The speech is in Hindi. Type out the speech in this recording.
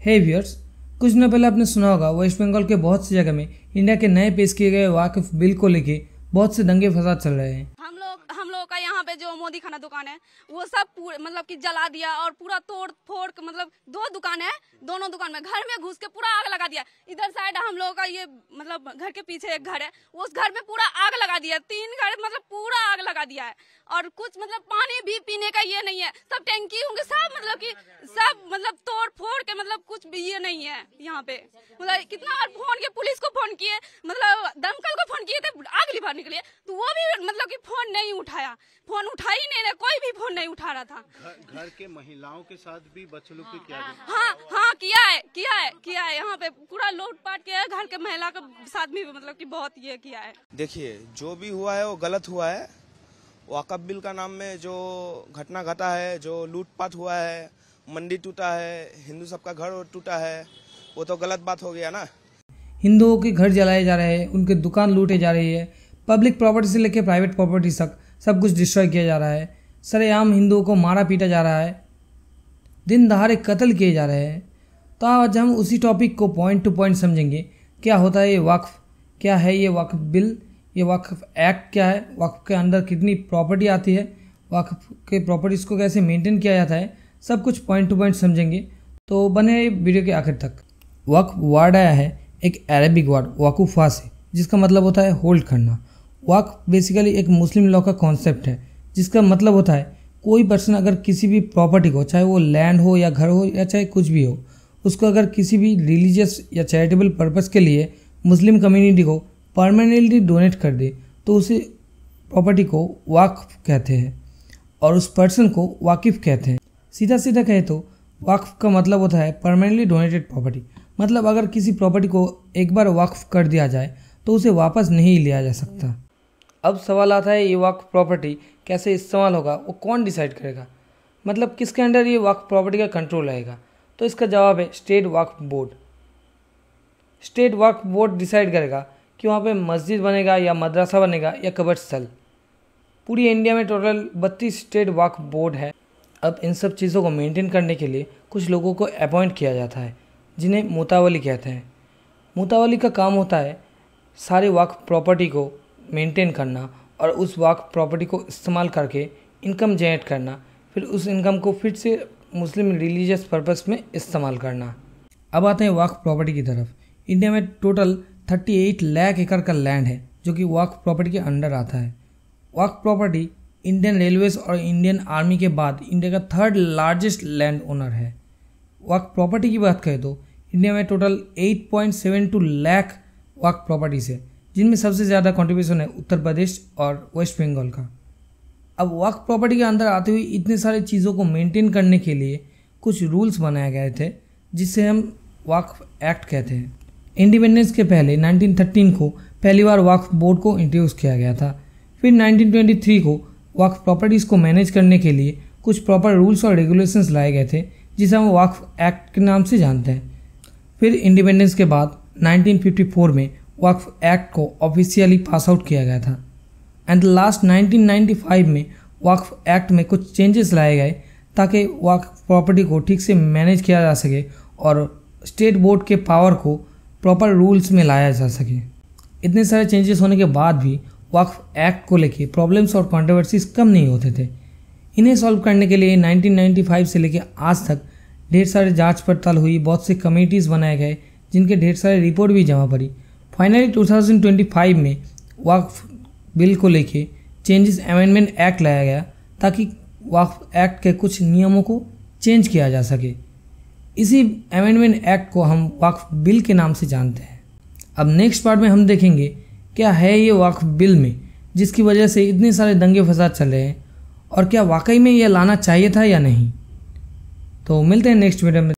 हे व्यूअर्स, कुछ दिनों पहले आपने सुना होगा वेस्ट बंगाल के बहुत सी जगह में इंडिया के नए पेश किए गए वाकफ बिल को लेके बहुत से दंगे फसाद चल रहे हैं। हम लोग का यहाँ पे जो मोदी खाना दुकान है वो सब मतलब कि जला दिया और पूरा तोड़ फोड़ मतलब 2 दुकान है, दोनों दुकान में घर में घुस के पूरा आग लगा दिया। इधर साइड हम लोगों का ये मतलब घर के पीछे एक घर है, उस घर में पूरा आग लगा दिया। 3 घर मतलब पूरा आग लगा दिया है और कुछ मतलब पानी भी पीने का ये नहीं है, सब टैंकी होंगे सब मतलब कि सब मतलब तोड़ फोड़ के मतलब कुछ भी ये नहीं है यहाँ पे। मतलब कितना बार फोन किए, पुलिस को फोन किए, मतलब दमकल को फोन किए थे आग लिभाने के लिए, तो वो भी मतलब कि फोन नहीं उठाया, फोन उठा ही नहीं, कोई भी फोन नहीं उठा रहा था। घर के महिलाओं के साथ भी बच्चों लोग क्या हाँ किया है यहाँ पे पूरा लूटपाट किया है, घर के महिला के साथ भी मतलब कि बहुत ये किया है। देखिए, जो भी हुआ है वो गलत हुआ है। वाकफ बिल का नाम में जो घटना घटा है, जो लूटपाट हुआ है, मंडी टूटा है, हिंदू सबका घर टूटा है, वो तो गलत बात हो गया ना। हिंदुओं के घर जलाए जा रहे हैं, उनके दुकान लूटे जा रही है, पब्लिक प्रॉपर्टी से लेकर प्राइवेट प्रॉपर्टी तक सब कुछ डिस्ट्रॉय किया जा रहा है, सरेआम हिंदुओं को मारा पीटा जा रहा है, दिन दहाड़े कत्ल किए जा रहे हैं। तो आज हम उसी टॉपिक को पॉइंट टू पॉइंट समझेंगे। क्या होता है ये वक्फ, क्या है ये वक्फ बिल, ये वक्फ एक्ट क्या है, वक्फ के अंदर कितनी प्रॉपर्टी आती है, वक्फ के प्रॉपर्टीज़ को कैसे मेंटेन किया जाता है, सब कुछ पॉइंट टू पॉइंट समझेंगे। तो बने वीडियो के आखिर तक। वक्फ वर्ड आया है एक अरबिक वर्ड वकूफ़ा से, जिसका मतलब होता है होल्ड करना। वक्फ बेसिकली एक मुस्लिम लॉ का कॉन्सेप्ट है, जिसका मतलब होता है कोई पर्सन अगर किसी भी प्रॉपर्टी को, चाहे वो लैंड हो या घर हो या चाहे कुछ भी हो, उसको अगर किसी भी रिलीजियस या चैरिटेबल पर्पस के लिए मुस्लिम कम्युनिटी को परमानेंटली डोनेट कर दे तो उसे प्रॉपर्टी को वक्फ कहते हैं और उस पर्सन को वाकिफ कहते हैं। सीधा सीधा कहे तो वक्फ का मतलब होता है परमानेंटली डोनेटेड प्रॉपर्टी। मतलब अगर किसी प्रॉपर्टी को एक बार वक्फ कर दिया जाए तो उसे वापस नहीं लिया जा सकता। अब सवाल आता है ये वक्फ प्रॉपर्टी कैसे इस्तेमाल होगा, वो कौन डिसाइड करेगा, मतलब किसके अंडर ये वक्फ प्रॉपर्टी का कंट्रोल रहेगा। तो इसका जवाब है स्टेट वक्फ बोर्ड। स्टेट वक्फ बोर्ड डिसाइड करेगा कि वहाँ पे मस्जिद बनेगा या मदरसा बनेगा या कब्र स्थल। पूरी इंडिया में टोटल 32 स्टेट वक्फ बोर्ड है। अब इन सब चीज़ों को मेंटेन करने के लिए कुछ लोगों को अपॉइंट किया जाता है, जिन्हें मुतावली कहते हैं। मुतावली का काम होता है सारे वक्फ प्रॉपर्टी को मेंटेन करना और उस वक्फ प्रॉपर्टी को इस्तेमाल करके इनकम जनरेट करना, फिर उस इनकम को फिर से मुस्लिम रिलीजियस पर्पस में इस्तेमाल करना। अब आते हैं वक्फ प्रॉपर्टी की तरफ। इंडिया में टोटल 38 लाख एकड़ का लैंड है जो कि वक्फ प्रॉपर्टी के अंडर आता है। वक्फ प्रॉपर्टी इंडियन रेलवेज और इंडियन आर्मी के बाद इंडिया का 3rd लार्जेस्ट लैंड ओनर है। वक्फ प्रॉपर्टी की बात करें तो इंडिया में टोटल 8.72 लाख वक्फ प्रॉपर्टीज है, जिनमें सबसे ज़्यादा कंट्रीब्यूशन है उत्तर प्रदेश और वेस्ट बंगाल का। अब वक्फ प्रॉपर्टी के अंदर आते हुए इतने सारे चीज़ों को मेंटेन करने के लिए कुछ रूल्स बनाए गए थे, जिससे हम वक्फ एक्ट कहते हैं। इंडिपेंडेंस के पहले 1913 को पहली बार वक्फ बोर्ड को इंट्रोड्यूस किया गया था। फिर 1923 को वक्फ प्रॉपर्टीज़ को मैनेज करने के लिए कुछ प्रॉपर रूल्स और रेगुलेशंस लाए गए थे, जिसे हम वक्फ एक्ट के नाम से जानते हैं। फिर इंडिपेंडेंस के बाद 1954 में वक्फ एक्ट को ऑफिशियली पास आउट किया गया था एंड लास्ट 1995 में वक्फ एक्ट में कुछ चेंजेस लाए गए ताकि वक्फ प्रॉपर्टी को ठीक से मैनेज किया जा सके और स्टेट बोर्ड के पावर को प्रॉपर रूल्स में लाया जा सके। इतने सारे चेंजेस होने के बाद भी वक्फ एक्ट को लेके प्रॉब्लम्स और कंट्रोवर्सीज कम नहीं होते थे। इन्हें सॉल्व करने के लिए 1995 से लेकर आज तक ढेर सारे जांच पड़ताल हुई, बहुत से कमेटीज़ बनाए गए जिनके ढेर सारे रिपोर्ट भी जमा पड़ी। फाइनली 2025 में वक्फ बिल को लेके चेंजेस अमेंडमेंट एक्ट लाया गया ताकि वक्फ एक्ट के कुछ नियमों को चेंज किया जा सके। इसी अमेंडमेंट एक्ट को हम वक्फ बिल के नाम से जानते हैं। अब नेक्स्ट पार्ट में हम देखेंगे क्या है ये वक्फ बिल में जिसकी वजह से इतने सारे दंगे फसाद चल रहे हैं और क्या वाकई में ये लाना चाहिए था या नहीं। तो मिलते हैं नेक्स्ट वीडियो में।